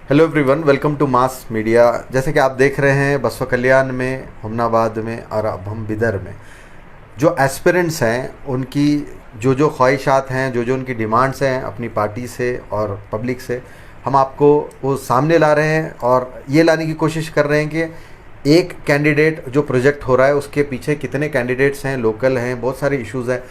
Hello everyone, welcome to mass media. जैसे कि आप देख रहे हैं बसवा कल्याण में, हुमनाबाद में और अब हम बिदर में जो एस्पिरेंट्स हैं उनकी जो ख्वाहिशात हैं, जो उनकी डिमांड्स हैं अपनी पार्टी से और पब्लिक से, हम आपको वो सामने ला रहे हैं और ये लाने की कोशिश कर रहे हैं कि एक कैंडिडेट जो प्रोजेक्ट हो रहा है उसके पीछे कितने कैंडिडेट्स हैं, लोकल हैं, बहुत सारे इश्यूज़ हैं,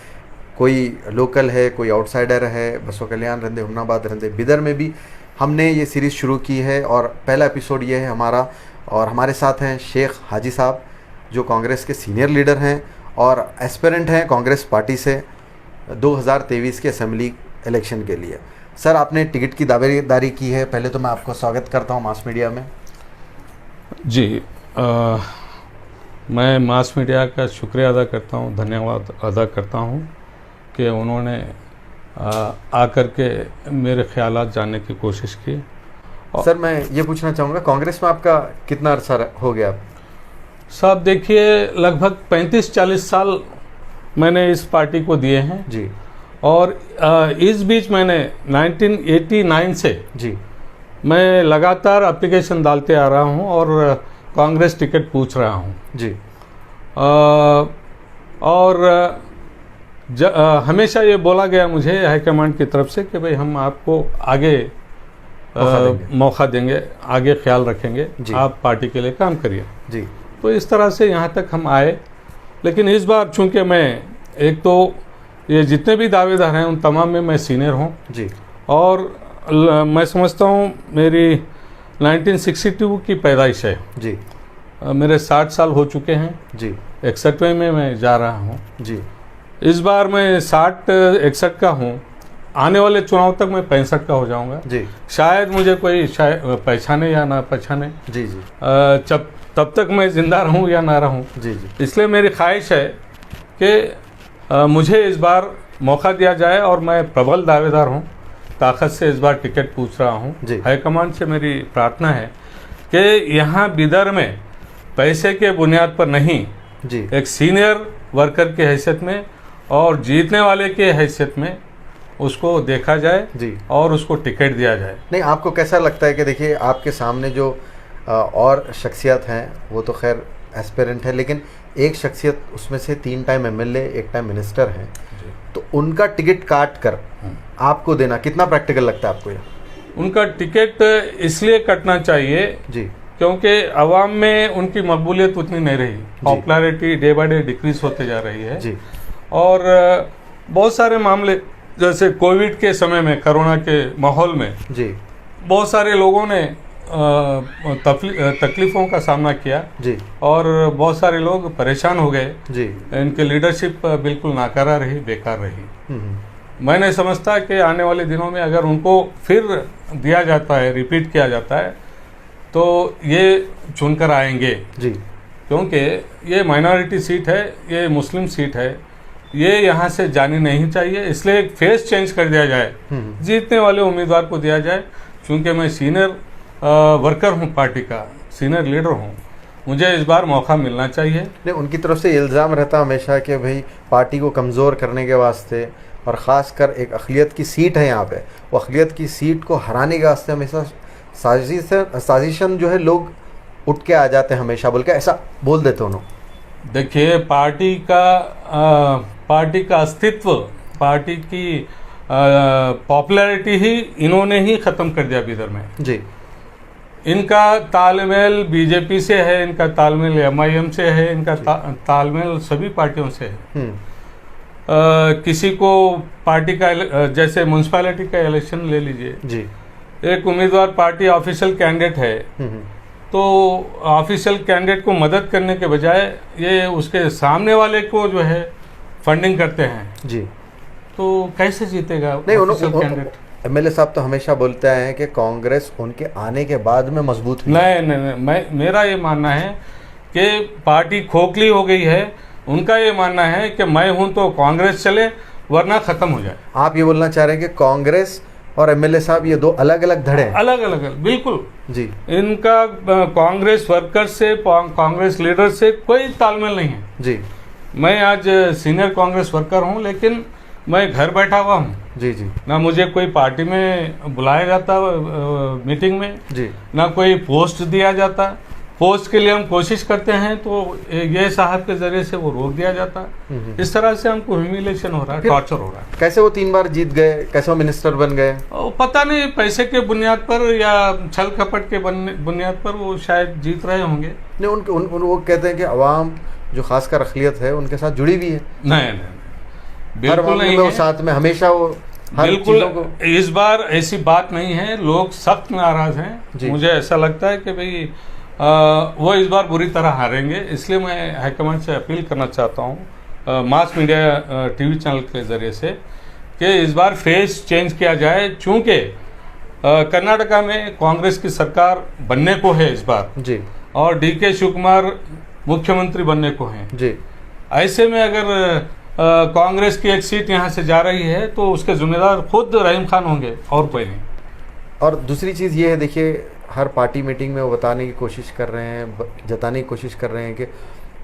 कोई लोकल है, कोई आउटसाइडर है। बसवा कल्याण रहंदे, हुमनाबाद रहंदे, बिदर में भी हमने ये सीरीज़ शुरू की है और पहला एपिसोड ये है हमारा। और हमारे साथ हैं शेख हाजी साहब जो कांग्रेस के सीनियर लीडर हैं और एस्पिरेंट हैं कांग्रेस पार्टी से 2023 के असेंबली इलेक्शन के लिए। सर, आपने टिकट की दावेदारी की है, पहले तो मैं आपको स्वागत करता हूँ मास मीडिया में। जी, मैं मास मीडिया का शुक्रिया अदा करता हूँ, धन्यवाद अदा करता हूँ कि उन्होंने आकर के मेरे ख्यालात जानने की कोशिश की। सर, मैं ये पूछना चाहूँगा, कांग्रेस में आपका कितना अरसा हो गया? साहब देखिए, लगभग 35-40 साल मैंने इस पार्टी को दिए हैं जी। और इस बीच मैंने 1989 से जी मैं लगातार एप्लीकेशन डालते आ रहा हूँ और कांग्रेस टिकट पूछ रहा हूँ जी। और हमेशा ये बोला गया मुझे हाईकमांड की तरफ से कि भाई हम आपको आगे मौका देंगे, आगे ख्याल रखेंगे, आप पार्टी के लिए काम करिए जी। तो इस तरह से यहाँ तक हम आए। लेकिन इस बार चूंकि मैं एक तो ये जितने भी दावेदार हैं उन तमाम में मैं सीनियर हूँ जी। और मैं समझता हूँ मेरी 1962 की पैदाइश है जी। मेरे 60 साल हो चुके हैं जी। 61वें में मैं जा रहा हूँ जी। इस बार मैं 60-61 का हूँ, आने वाले चुनाव तक मैं 65 का हो जाऊंगा जी। शायद मुझे कोई पहचाने या ना पहचाने जी जी। तब तक मैं जिंदा रहूं या ना रहूं। जी जी। इसलिए मेरी ख्वाहिश है कि मुझे इस बार मौका दिया जाए और मैं प्रबल दावेदार हूं, ताकत से इस बार टिकट पूछ रहा हूं। हाईकमान से मेरी प्रार्थना है कि यहाँ बिदर में पैसे के बुनियाद पर नहीं जी, एक सीनियर वर्कर के हैसियत में और जीतने वाले के हैसियत में उसको देखा जाए जी और उसको टिकट दिया जाए। नहीं, आपको कैसा लगता है कि देखिए आपके सामने जो और शख्सियत हैं वो तो खैर एस्पिरेंट है, लेकिन एक शख्सियत उसमें से 3 टाइम एमएलए, 1 टाइम मिनिस्टर हैं, तो उनका टिकट काट कर आपको देना कितना प्रैक्टिकल लगता है आपको? ये उनका टिकट इसलिए कटना चाहिए जी क्योंकि अवाम में उनकी मकबूलियत उतनी नहीं रही, popularity day by day decrease होते जा रही है जी। और बहुत सारे मामले जैसे कोविड के समय में, कोरोना के माहौल में जी बहुत सारे लोगों ने तकलीफ़ों का सामना किया जी और बहुत सारे लोग परेशान हो गए जी। इनकी लीडरशिप बिल्कुल नाकारा रही, बेकार रही। मैं नहीं समझता कि आने वाले दिनों में अगर उनको फिर दिया जाता है, रिपीट किया जाता है, तो ये चुनकर आएंगे जी, क्योंकि ये माइनॉरिटी सीट है, ये मुस्लिम सीट है, ये यहाँ से जानी नहीं चाहिए। इसलिए एक फेस चेंज कर दिया जाए, जीतने वाले उम्मीदवार को दिया जाए। क्योंकि मैं सीनियर वर्कर हूँ, पार्टी का सीनियर लीडर हूँ, मुझे इस बार मौका मिलना चाहिए। नहीं, उनकी तरफ से इल्ज़ाम रहता हमेशा कि भाई पार्टी को कमज़ोर करने के वास्ते और ख़ासकर एक अक़लियत की सीट है यहाँ पे, वो अक़लियत की सीट को हराने के वास्ते हमेशा साजिशन जो है लोग उठ के आ जाते हैं हमेशा, बोल के ऐसा बोल देते उन्होंने। देखिए, पार्टी का अस्तित्व, पार्टी की पॉपुलैरिटी ही इन्होंने ही ख़त्म कर दिया बिदर में जी। इनका तालमेल बीजेपी से है, इनका तालमेल एमआईएम से है, इनका तालमेल सभी पार्टियों से है। किसी को पार्टी का, जैसे म्यूनसिपैलिटी का इलेक्शन ले लीजिए जी, एक उम्मीदवार पार्टी ऑफिशियल कैंडिडेट है, तो ऑफिशियल कैंडिडेट को मदद करने के बजाय ये उसके सामने वाले को जो है फंडिंग करते हैं जी, तो कैसे जीतेगा ऑफिशियल कैंडिडेट? एमएलए साहब तो हमेशा बोलते हैं कि कांग्रेस उनके आने के बाद में मजबूत हुई। नहीं, मेरा ये मानना है कि पार्टी खोखली हो गई है। उनका ये मानना है कि मैं हूं तो कांग्रेस चले, वरना खत्म हो जाए। आप ये बोलना चाह रहे हैं कि कांग्रेस और एमएलए साहब ये 2 अलग अलग धड़े हैं? अलग अलग, बिल्कुल जी। इनका कांग्रेस वर्कर से, कांग्रेस लीडर से कोई तालमेल नहीं है जी। मैं आज सीनियर कांग्रेस वर्कर हूं, लेकिन मैं घर बैठा हुआ हूं जी जी। ना मुझे कोई पार्टी में बुलाया जाता मीटिंग में जी। ना कोई पोस्ट दिया जाता। पोस्ट के लिए हम कोशिश करते हैं तो ये साहब के जरिए से वो रोक दिया जाता। इस तरह से हमको ह्यूमिलेशन हो रहा है, टॉर्चर हो रहा है। कैसे वो 3 बार जीत गए, कैसे वो मिनिस्टर बन गए? पता नहीं, पैसे के बुनियाद पर या छल कपट के बुनियाद पर वो शायद जीत रहे होंगे। नहीं, वो कहते हैं कि अवाम जो खासकर अक़लियत है उनके साथ जुड़ी हुई है। नहीं, बिल्कुल नहीं, वो साथ में हमेशा वो बिल्कुल। इस बार ऐसी बात नहीं है, लोग सख्त नाराज हैं। मुझे ऐसा लगता है कि भाई वो इस बार बुरी तरह हारेंगे। इसलिए मैं हाईकमान से अपील करना चाहता हूँ मास मीडिया टीवी चैनल के ज़रिए से कि इस बार फेस चेंज किया जाए, चूँकि कर्नाटका में कांग्रेस की सरकार बनने को है इस बार जी, और DK शिवकुमार मुख्यमंत्री बनने को हैं जी। ऐसे में अगर कांग्रेस की एक सीट यहाँ से जा रही है तो उसके जिम्मेदार खुद रहीम खान होंगे और कोई नहीं। और दूसरी चीज़ ये है, देखिए हर पार्टी मीटिंग में वो बताने की कोशिश कर रहे हैं, जताने की कोशिश कर रहे हैं कि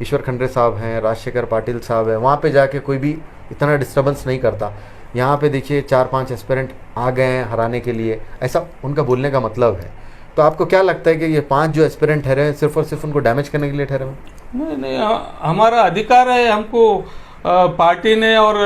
ईश्वर खंड्रे साहब हैं, राजशेखर पाटिल साहब हैं, वहाँ पे जाके कोई भी इतना डिस्टर्बेंस नहीं करता। यहाँ पे देखिए 4-5 एस्पिरेंट आ गए हैं हराने के लिए, ऐसा उनका बोलने का मतलब है। तो आपको क्या लगता है कि ये 5 जो एस्पिरेंट ठहरे हैं सिर्फ और सिर्फ उनको डैमेज करने के लिए ठहरे हुए? नहीं, हमारा अधिकार है, हमको पार्टी ने और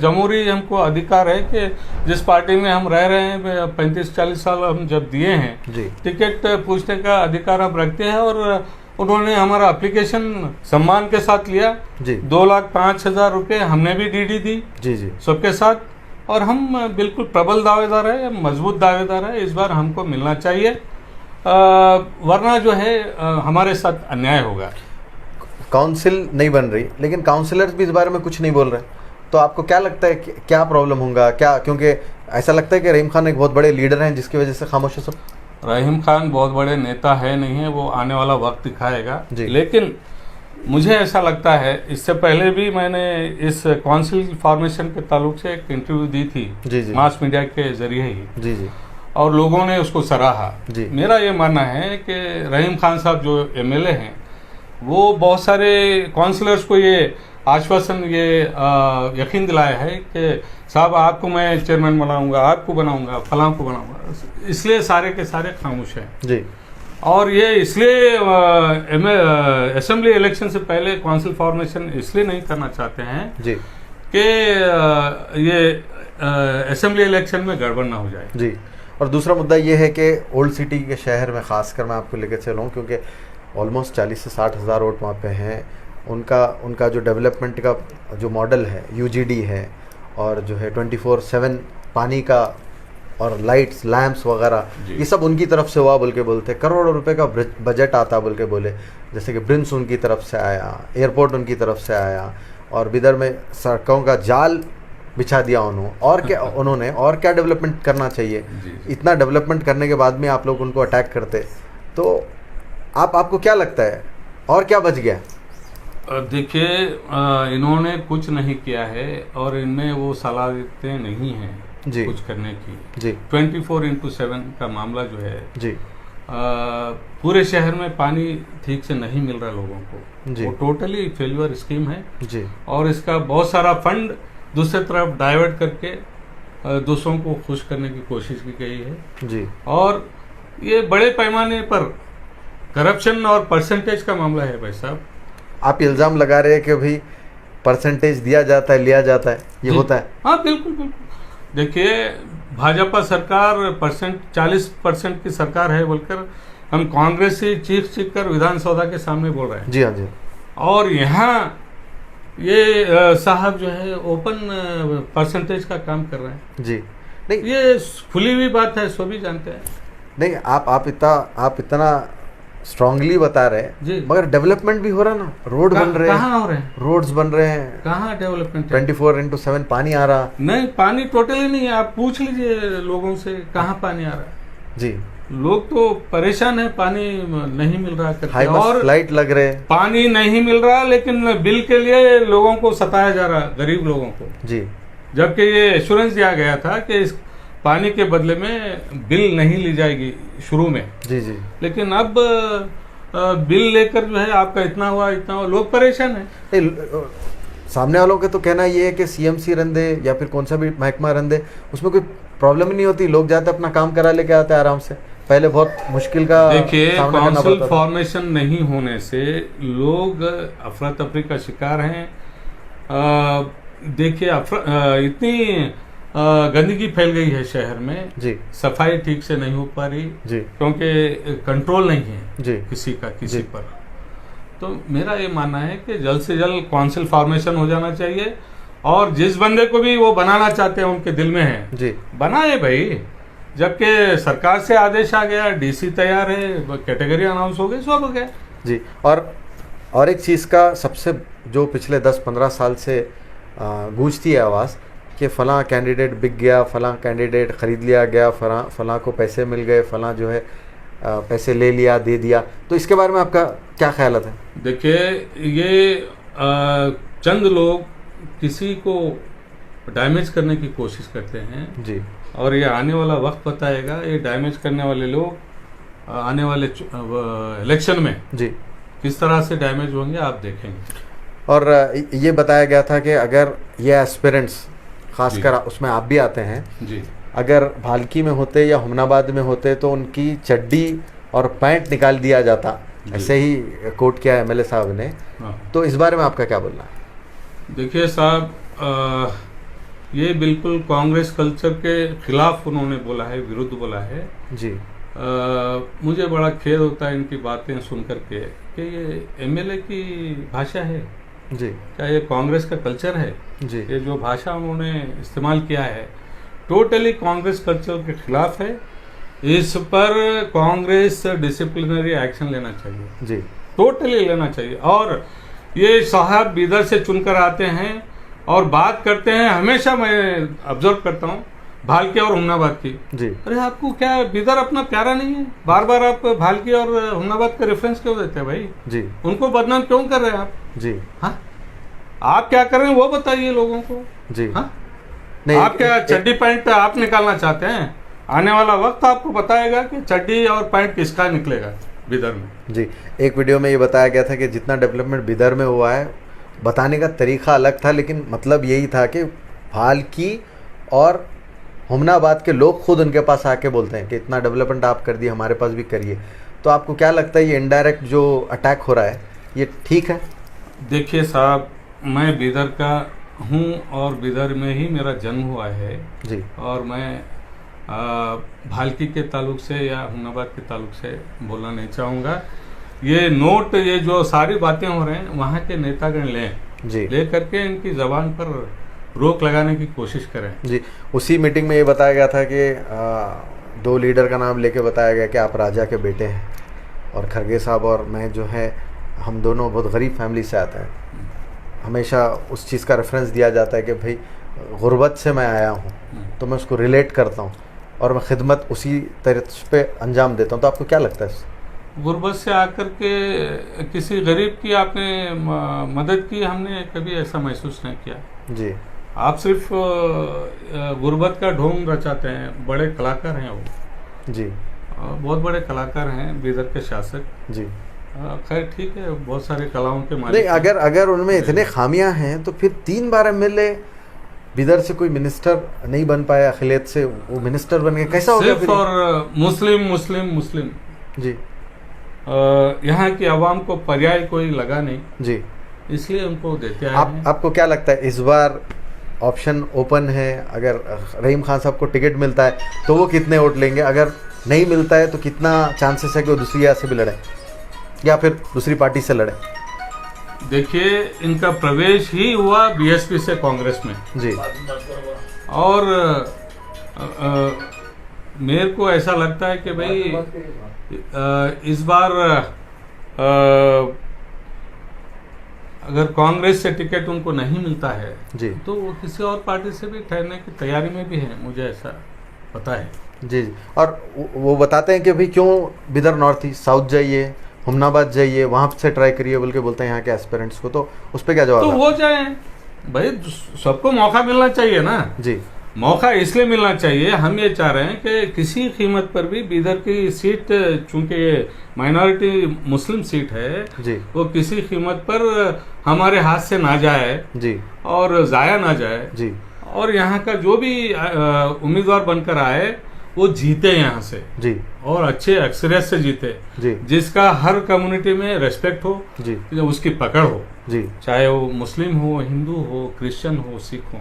जमहूरी हमको अधिकार है कि जिस पार्टी में हम रह रहे हैं 35-40 साल हम जब दिए हैं जी, टिकट पूछने का अधिकार हम रखते हैं। और उन्होंने हमारा एप्लीकेशन सम्मान के साथ लिया जी। 2,05,000 रुपये हमने भी DD दी जी जी सबके साथ। और हम बिल्कुल प्रबल दावेदार है, मजबूत दावेदार है, इस बार हमको मिलना चाहिए, वरना जो है हमारे साथ अन्याय होगा। काउंसिल नहीं बन रही, लेकिन काउंसिलर्स भी इस बारे में कुछ नहीं बोल रहे, तो आपको क्या लगता है कि क्या प्रॉब्लम होगा क्या? क्योंकि ऐसा लगता है कि रहीम खान एक बहुत बड़े लीडर हैं जिसकी वजह से खामोश है सब। रहीम खान बहुत बड़े नेता है नहीं है, वो आने वाला वक्त दिखाएगा। लेकिन मुझे ऐसा लगता है, इससे पहले भी मैंने इस काउंसिल फॉर्मेशन के ताल्लुक से एक इंटरव्यू दी थी जी जी, मास मीडिया के जरिए ही जी जी, और लोगों ने उसको सराहा जी। मेरा ये मानना है कि रहीम खान साहब जो MLA हैं वो बहुत सारे काउंसलर्स को ये आश्वासन, ये यकीन दिलाया है कि साहब आपको मैं चेयरमैन बनाऊंगा, आपको बनाऊंगा, फलां को बनाऊंगा, इसलिए सारे के सारे खामोश हैं जी। और ये इसलिए असेंबली इलेक्शन से पहले काउंसिल फॉर्मेशन इसलिए नहीं करना चाहते हैं जी कि ये असेंबली इलेक्शन में गड़बड़ ना हो जाए जी। और दूसरा मुद्दा ये है कि ओल्ड सिटी के शहर में खासकर मैं आपको लेकर चलूँ, क्योंकि ऑलमोस्ट 40 से 60 हज़ार वोट वहाँ पे हैं। उनका जो डेवलपमेंट का जो मॉडल है UGD है, और जो है 24/7 पानी का और लाइट्स लैंप्स वगैरह, ये सब उनकी तरफ से हुआ बोल के बोलते। करोड़ों रुपए का बजट आता बोल के बोले, जैसे कि ब्रिम्स उनकी तरफ से आया, एयरपोर्ट उनकी तरफ से आया, और बिदर में सड़कों का जाल बिछा दिया उन्होंने और क्या डेवलपमेंट करना चाहिए। इतना डेवलपमेंट करने के बाद में आप लोग उनको अटैक करते, तो आपको क्या लगता है और क्या बच गया? देखिए, इन्होंने कुछ नहीं किया है और इनमें वो सलाहियतें नहीं हैं जी कुछ करने की जी। 24/7 का मामला जो है जी, पूरे शहर में पानी ठीक से नहीं मिल रहा लोगों को जी। वो टोटली फेल्यूर स्कीम है जी। और इसका बहुत सारा फंड दूसरी तरफ डाइवर्ट करके दूसरों को खुश करने की कोशिश की गई है जी। और ये बड़े पैमाने पर करप्शन और परसेंटेज का मामला है। भाई साहब, आप इल्ज़ाम लगा रहे हैं कि भाई परसेंटेज दिया जाता है, लिया जाता है, ये होता है? हाँ, बिल्कुल बिल्कुल। देखिए, भाजपा सरकार 40% की सरकार है बोलकर हम कांग्रेस से चीख कर विधानसभा के सामने बोल रहे हैं जी। हाँ जी। और यहाँ ये साहब जो है ओपन परसेंटेज का काम कर रहे हैं जी। नहीं, ये खुली हुई बात है, सभी जानते हैं। नहीं, आप इतना स्ट्रांगली बता रहे हैं जी, मगर डेवलपमेंट भी हो रहा ना, रोड बन रहे हैं। कहाँ हो रहे हैं? रोड्स बन रहे हैं। कहाँ डेवलपमेंट? 24/7 पानी आ रहा नहीं, पानी टोटली नहीं है। आप पूछ लीजिए लोगों से कहाँ पानी आ रहा है जी। लोग तो परेशान है, पानी नहीं मिल रहा करके, और लाइट लग रहे, पानी नहीं मिल रहा, लेकिन बिल के लिए लोगों को सताया जा रहा, गरीब लोगों को जी। जबकि ये एश्योरेंस दिया गया था कि इस पानी के बदले में बिल नहीं ली जाएगी शुरू में जी जी। लेकिन अब बिल लेकर जो है आपका इतना हुआ, लोग परेशान है। सामने वालों के तो कहना ये है कि सीएमसी रन दे या फिर कौन सा भी महकमा रन दे, उसमें कोई प्रॉब्लम ही नहीं होती, लोग जाते अपना काम करा लेके आते हैं आराम से। पहले बहुत मुश्किल का देखिए, काउंसिल फॉर्मेशन नहीं होने से लोग अफरा तफरी का शिकार हैं। देखिए इतनी गंदगी फैल गई है शहर में जी, सफाई ठीक से नहीं हो पा रही जी, क्योंकि कंट्रोल नहीं है जी किसी का किसी जी। पर। तो मेरा ये मानना है कि जल्द से जल्द काउंसिल फॉर्मेशन हो जाना चाहिए, और जिस बंदे को भी वो बनाना चाहते हैं उनके दिल में है जी, बनाए भाई। जबकि सरकार से आदेश आ गया, डीसी तैयार है, कैटेगरी अनाउंस हो गई, सब हो गया जी। और एक चीज़ का सबसे जो पिछले 10-15 साल से गूंजती है आवाज़ कि फ़लाँ कैंडिडेट बिक गया, फ़लाँ कैंडिडेट ख़रीद लिया गया, फ़लाँ को पैसे मिल गए, फ़लाँ जो है पैसे ले लिया दे दिया, तो इसके बारे में आपका क्या ख्याल है? देखिए, ये चंद लोग किसी को डैमेज करने की कोशिश करते हैं जी, और ये आने वाला वक्त बताएगा ये डैमेज करने वाले लोग आने वाले इलेक्शन में जी किस तरह से डैमेज होंगे आप देखेंगे। और ये बताया गया था कि अगर ये एस्पिरेंट्स खासकर उसमें आप भी आते हैं जी, अगर भालकी में होते या हुमनाबाद में होते तो उनकी चड्डी और पैंट निकाल दिया जाता, ऐसे ही कोट किया एमएलए साहब ने। तो इस बारे में आपका क्या बोलना है? देखिए साहब, ये बिल्कुल कांग्रेस कल्चर के खिलाफ उन्होंने बोला है, विरुद्ध बोला है जी। मुझे बड़ा खेद होता है इनकी बातें सुन करके कि ये एमएलए की भाषा है जी, क्या ये कांग्रेस का कल्चर है जी। ये जो भाषा उन्होंने इस्तेमाल किया है टोटली कांग्रेस कल्चर के खिलाफ है। इस पर कांग्रेस डिसिप्लिनरी एक्शन लेना चाहिए जी, टोटली लेना चाहिए। और ये साहब बीदर से चुनकर आते हैं और बात करते हैं, हमेशा मैं ऑब्जर्व करता हूँ भालकी और हुमनाबाद की। जी। अरे आपको क्या बीदर अपना प्यारा नहीं है? बार बार आप भालकी और हुमनाबाद का रेफरेंस क्यों देते हैं भाई? जी, उनको बदनाम क्यों कर रहे हैं आप? जी, हाँ, आप क्या कर रहे हैं वो बताइए लोगों को। जी, हाँ, नहीं, आप क्या चड्डी पैंट आप निकालना चाहते हैं? आने वाला वक्त आपको बताएगा कि चड्डी और पैंट किसका निकलेगा बिदर में। जी। एक वीडियो में ये बताया गया था कि जितना डेवलपमेंट बिदर में हुआ है, बताने का तरीका अलग था, लेकिन मतलब यही था कि भालकी और हुमनाबाद के लोग खुद उनके पास आके बोलते हैं कि इतना डेवलपमेंट आप कर दिए, हमारे पास भी करिए। तो आपको क्या लगता है ये इनडायरेक्ट जो अटैक हो रहा है ये ठीक है? देखिए साहब, मैं बिदर का हूँ और बिदर में ही मेरा जन्म हुआ है जी, और मैं भालकी के ताल्लुक से या हुमनाबाद के ताल्लुक से बोलना नहीं चाहूँगा। ये नोट, ये जो सारी बातें हो रहे हैं वहाँ के नेतागण जी, ले करके इनकी जबान पर रोक लगाने की कोशिश करें। जी। उसी मीटिंग में ये बताया गया था कि 2 लीडर का नाम लेके बताया गया कि आप राजा के बेटे हैं, और खरगे साहब और मैं जो है हम दोनों बहुत गरीब फैमिली से आते हैं। हमेशा उस चीज़ का रेफरेंस दिया जाता है कि भाई गुर्बत से मैं आया हूँ, तो मैं उसको रिलेट करता हूँ और मैं खिदमत उसी तरह पे अंजाम देता हूँ। तो आपको क्या लगता है? गुर्बत से आकर के किसी गरीब की आपने मदद की, हमने कभी ऐसा महसूस नहीं किया जी। आप सिर्फ गुर्बत का ढोंग रचाते हैं। बड़े कलाकार हैं वो जी, बहुत बड़े कलाकार हैं बिदर के शासक जी। खैर ठीक है, बहुत सारे कलाओं के नहीं, मालिक अगर उनमें इतने खामियां हैं तो फिर 3 बार एमएलए बिदर से कोई मिनिस्टर नहीं बन पाया, अखिलेत से वो मिनिस्टर बन गए, कैसा हो गया सिर्फ फिर? और मुस्लिम जी, यहाँ की आवाम को पर्याय कोई लगा नहीं, जी। इसलिए उनको देते आए हैं। आपको क्या लगता है इस बार ऑप्शन ओपन है? अगर रहीम खान साहब को टिकट मिलता है तो वो कितने वोट लेंगे? अगर नहीं मिलता है तो कितना चांसेस है कि वो दूसरी जगह से भी लड़े या फिर दूसरी पार्टी से लड़े? देखिए, इनका प्रवेश ही हुआ बीएसपी से कांग्रेस में जी, और मेरे को ऐसा लगता है कि भाई इस बार अगर कांग्रेस से टिकट उनको नहीं मिलता है जी, तो वो किसी और पार्टी से भी ठहरने की तैयारी में भी है, मुझे ऐसा पता है। जी, जी। और वो बताते हैं कि भाई क्यों बिदर नॉर्थ ईस्ट, साउथ जाइए, हुमनाबाद जाइए, वहाँ से ट्राई करिए बोल के बोलते हैं यहाँ के एस्पिरेंट्स को। तो उस पर क्या जवाब तो है? हो जाए भाई, सबको मौका मिलना चाहिए ना। जी, मौका इसलिए मिलना चाहिए, हम ये चाह रहे हैं कि किसी कीमत पर भी बीदर की सीट, चूंकि माइनॉरिटी मुस्लिम सीट है जी, वो किसी कीमत पर हमारे हाथ से ना जाए जी, और ज़ाया ना जाए जी, और यहाँ का जो भी उम्मीदवार बनकर आए वो जीते यहाँ से जी, और अच्छे अक्सरियत से जीते, जी, जिसका हर कम्युनिटी में रेस्पेक्ट हो, जी, उसकी पकड़ हो, जी, चाहे वो मुस्लिम हो, हिंदू हो, क्रिश्चियन हो, सिख हो,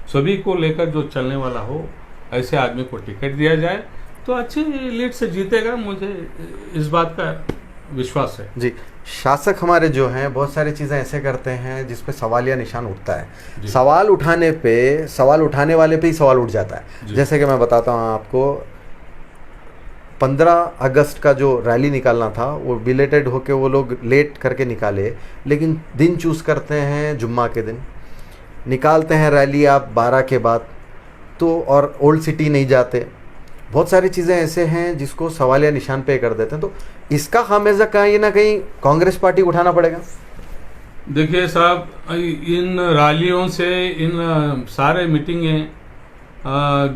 सभी को लेकर जो चलने वाला हो, ऐसे आदमी को टिकट दिया जाए तो अच्छी लीड से जीतेगा। मुझे इस बात का विश्वास है। जी। शासक हमारे जो हैं बहुत सारी चीज़ें ऐसे करते हैं जिस पे सवालिया निशान उठता है। सवाल उठाने पे, सवाल उठाने वाले पे ही सवाल उठ जाता है। जैसे कि मैं बताता हूँ आपको, 15 अगस्त का जो रैली निकालना था वो बिलेटेड होके वो लोग लेट करके निकाले, लेकिन दिन चूज़ करते हैं जुम्मा के दिन, निकालते हैं रैली आप 12 के बाद, तो और ओल्ड सिटी नहीं जाते। बहुत सारी चीज़ें ऐसे हैं जिसको सवालिया निशान पे कर देते हैं, तो इसका खामियाजा कहीं ना कहीं कांग्रेस पार्टी को उठाना पड़ेगा। देखिए साहब, इन रैलियों से, इन सारे मीटिंगें,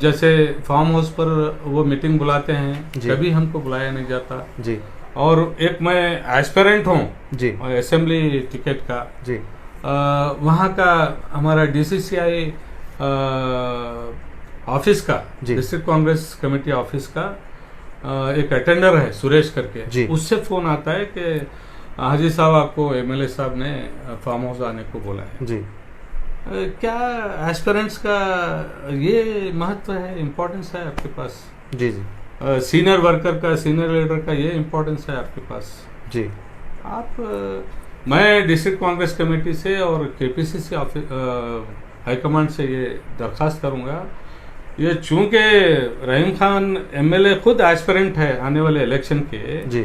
जैसे फार्म हाउस पर वो मीटिंग बुलाते हैं, कभी हमको बुलाया नहीं जाता जी। और एक मैं एस्पिरेंट हूँ जी असेंबली टिकट का जी। वहाँ का हमारा DCCI ऑफिस का, डिस्ट्रिक्ट कांग्रेस कमेटी ऑफिस का एक अटेंडर है सुरेश करके, उससे फोन आता है कि हाजी साहब आपको MLA साहब ने फार्म हाउस आने को बोला है जी। क्या एस्पिरेंट्स का ये महत्व है, इम्पोर्टेंस है आपके पास? जी जी। सीनियर वर्कर का, सीनियर लीडर का ये इम्पोर्टेंस है आपके पास जी। आप मैं डिस्ट्रिक्ट कांग्रेस कमेटी से और KPCC हाईकमांड से ये दरख्वास्त करूंगा, ये चूंकि रहीम खान MLA खुद एस्पिरेंट है आने वाले इलेक्शन के जी,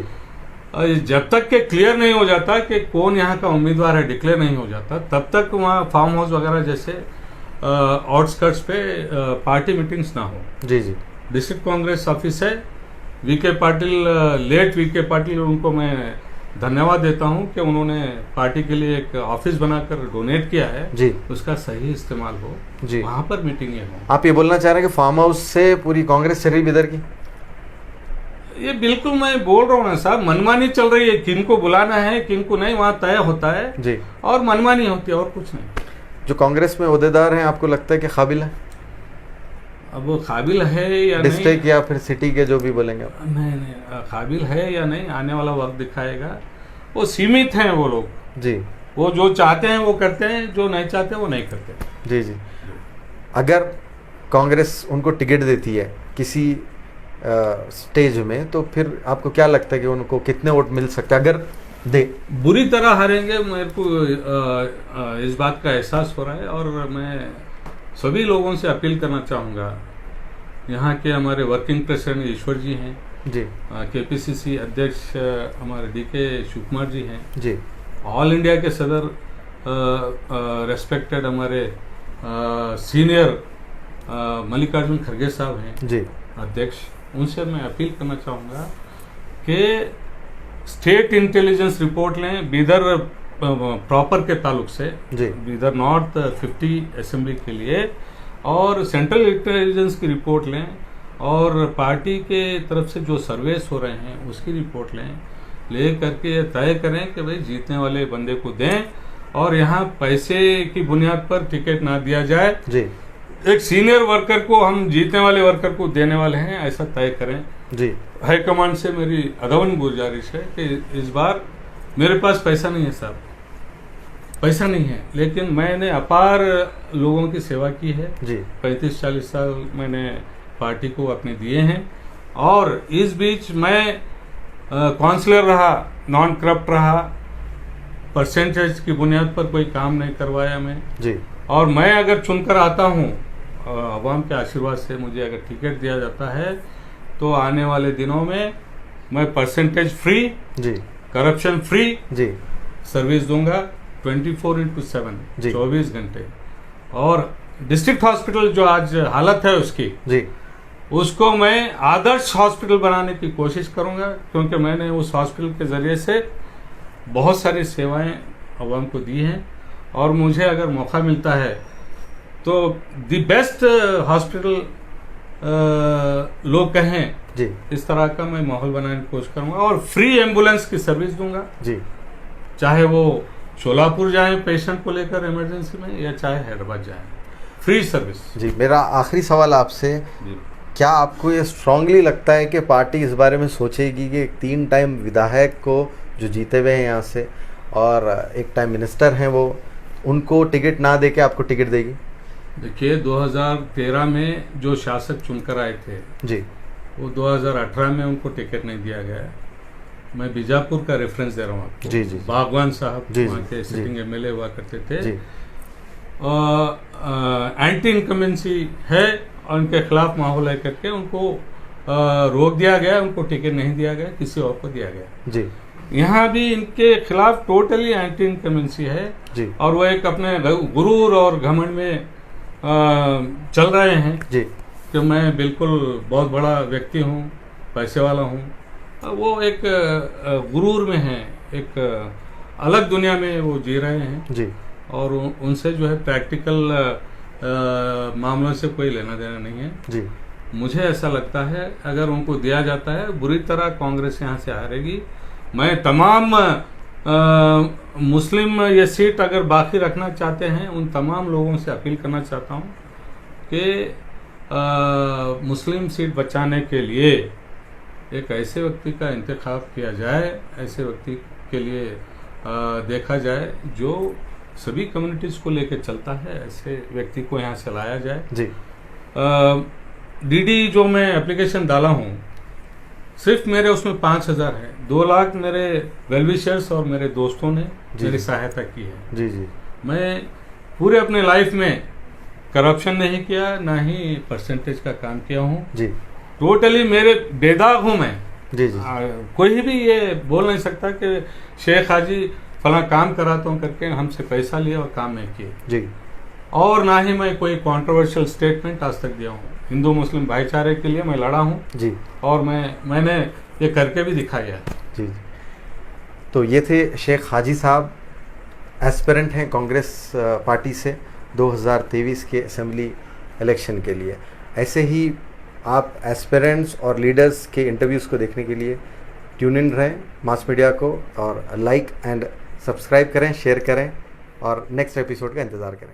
जब तक के क्लियर नहीं हो जाता कि कौन यहाँ का उम्मीदवार है, डिक्लेयर नहीं हो जाता, तब तक वहाँ फार्म हाउस वगैरह जैसे आउटस्कर्ट्स पे पार्टी मीटिंग्स ना हो। जी जी। डिस्ट्रिक्ट कांग्रेस ऑफिस है, VK Patil, late VK Patil, उनको मैं धन्यवाद देता हूं कि उन्होंने पार्टी के लिए एक ऑफिस बनाकर डोनेट किया है जी, उसका सही इस्तेमाल हो जी, वहां पर मीटिंगें हो। आप ये बोलना चाह रहे हैं कि फार्म हाउस से पूरी कांग्रेस चल रही बिदर की? ये बिल्कुल मैं बोल रहा हूँ ना साहब, मनमानी चल रही है, किनको बुलाना है किनको नहीं वहाँ तय होता है जी, और मनमानी होती है और कुछ नहीं। जो कांग्रेस में ओहदेदार हैं आपको लगता है कि काबिल है? अब वो काबिल है या डिस्ट्रिक्ट या फिर सिटी के जो भी बोलेंगे आप? नहीं, काबिल है या नहीं आने वाला वक्त दिखाएगा। वो सीमित हैं वो लोग जी, वो जो चाहते हैं वो करते हैं, जो नहीं चाहते वो नहीं करते। जी जी। अगर कांग्रेस उनको टिकट देती है किसी स्टेज में, तो फिर आपको क्या लगता है कि उनको कितने वोट मिल सकते हैं अगर दे? बुरी तरह हारेंगे, मेरे को इस बात का एहसास हो रहा है। और मैं सभी लोगों से अपील करना चाहूँगा, यहाँ के हमारे वर्किंग प्रेसिडेंट ईश्वर जी हैं जी, KPCC अध्यक्ष हमारे DK शिवकुमार जी हैं जी, ऑल इंडिया के सदर रेस्पेक्टेड हमारे सीनियर मल्लिकार्जुन खड़गे साहब हैं जी अध्यक्ष, उनसे मैं अपील करना चाहूँगा कि स्टेट इंटेलिजेंस रिपोर्ट लें बीदर प्रॉपर के ताल्लुक से, बीदर नॉर्थ 50 असेंबली के लिए, और सेंट्रल इंटेलिजेंस की रिपोर्ट लें और पार्टी के तरफ से जो सर्वेस हो रहे हैं उसकी रिपोर्ट ले करके तय करें कि भाई जीतने वाले बंदे को दें और यहाँ पैसे की बुनियाद पर टिकट ना दिया जाए जी। एक सीनियर वर्कर को हम जीतने वाले वर्कर को देने वाले हैं, ऐसा तय करें जी। हाईकमांड से मेरी अदवन गुजारिश है कि इस बार मेरे पास पैसा नहीं है साहब, पैसा नहीं है, लेकिन मैंने अपार लोगों की सेवा की है जी। 35-40 साल मैंने पार्टी को अपने दिए हैं और इस बीच मैं काउंसलर रहा, नॉन करप्ट रहा, परसेंटेज की बुनियाद पर कोई काम नहीं करवाया मैं जी। और मैं अगर चुनकर आता हूँ अवाम के आशीर्वाद से, मुझे अगर टिकट दिया जाता है तो आने वाले दिनों में मैं परसेंटेज फ्री जी, करप्शन फ्री जी सर्विस दूंगा 24/7 24 घंटे। और डिस्ट्रिक्ट हॉस्पिटल जो आज हालत है उसकी जी, उसको मैं आदर्श हॉस्पिटल बनाने की कोशिश करूंगा, क्योंकि मैंने उस हॉस्पिटल के जरिए से बहुत सारी सेवाएं अवाम को दी हैं और मुझे अगर मौका मिलता है तो द बेस्ट हॉस्पिटल लोग कहें जी, इस तरह का मैं माहौल बनाने की कोशिश करूंगा और फ्री एम्बुलेंस की सर्विस दूंगा जी, चाहे वो शोलापुर जाए पेशेंट को लेकर इमरजेंसी में या चाहे हैदराबाद जाए, फ्री सर्विस। जी। मेरा आखिरी सवाल आपसे, क्या आपको ये स्ट्रांगली लगता है कि पार्टी इस बारे में सोचेगी कि 3 टाइम विधायक को जो जीते हुए हैं यहाँ से और 1 टाइम मिनिस्टर हैं वो, उनको टिकट ना दे के आपको टिकट देगी? देखिए 2013 में जो शासक चुनकर आए थे जी, वो 2018 में उनको टिकट नहीं दिया गया है। मैं बीजापुर का रेफरेंस दे रहा हूँ आपको। जी, जी, बागवान साहब जी, वहाँ के जी, सिटिंग एमएलए हुआ करते थे जी, एंटी इनकमेंसी है और उनके खिलाफ माहौल है करके उनको रोक दिया गया, उनको टिकट नहीं दिया गया, किसी और को दिया गया। जी, यहाँ भी इनके खिलाफ टोटली एंटी इनकमेंसी है जी, और वो एक अपने गुरूर और घमंड में चल रहे हैं जी, कि मैं बिल्कुल बहुत बड़ा व्यक्ति हूँ, पैसे वाला हूँ। वो एक गुरूर में है, एक अलग दुनिया में वो जी रहे हैं जी, और उनसे जो है प्रैक्टिकल मामलों से कोई लेना देना नहीं है। जी, मुझे ऐसा लगता है अगर उनको दिया जाता है बुरी तरह कांग्रेस यहाँ से हारेगी। मैं तमाम मुस्लिम ये सीट अगर बाकी रखना चाहते हैं उन तमाम लोगों से अपील करना चाहता हूँ कि मुस्लिम सीट बचाने के लिए एक ऐसे व्यक्ति का इंतखाब किया जाए, ऐसे व्यक्ति के लिए देखा जाए जो सभी कम्युनिटीज़ को लेकर चलता है, ऐसे व्यक्ति को यहाँ से लाया जाए। जी, डीडी जो मैं एप्लीकेशन डाला हूँ सिर्फ मेरे उसमें 5,000 है, 2 लाख मेरे वेलविशर्स और मेरे दोस्तों ने मेरी सहायता की है। जी, जी, मैं पूरे अपने लाइफ में करप्शन नहीं किया, ना ही परसेंटेज का काम किया हूँ। जी, टोटली मेरे बेदाग हूँ मैं। जी, जी, कोई भी ये बोल नहीं सकता कि शेख हाजी फला काम कराता हूँ करके हमसे पैसा लिया और काम नहीं किए। जी, और ना ही मैं कोई कंट्रोवर्शियल स्टेटमेंट आज तक दिया हूँ। हिंदू मुस्लिम भाईचारे के लिए मैं लड़ा हूँ जी, और मैंने ये करके भी दिखाया है। जी। तो ये थे शेख हाजी साहब, एस्पिरेंट हैं कांग्रेस पार्टी से 2023 के असेंबली इलेक्शन के लिए। ऐसे ही आप एस्पिरेंट्स और लीडर्स के इंटरव्यूज़ को देखने के लिए ट्यून इन रहें मास मीडिया को और लाइक एंड सब्सक्राइब करें, शेयर करें और नेक्स्ट एपिसोड का इंतज़ार करें।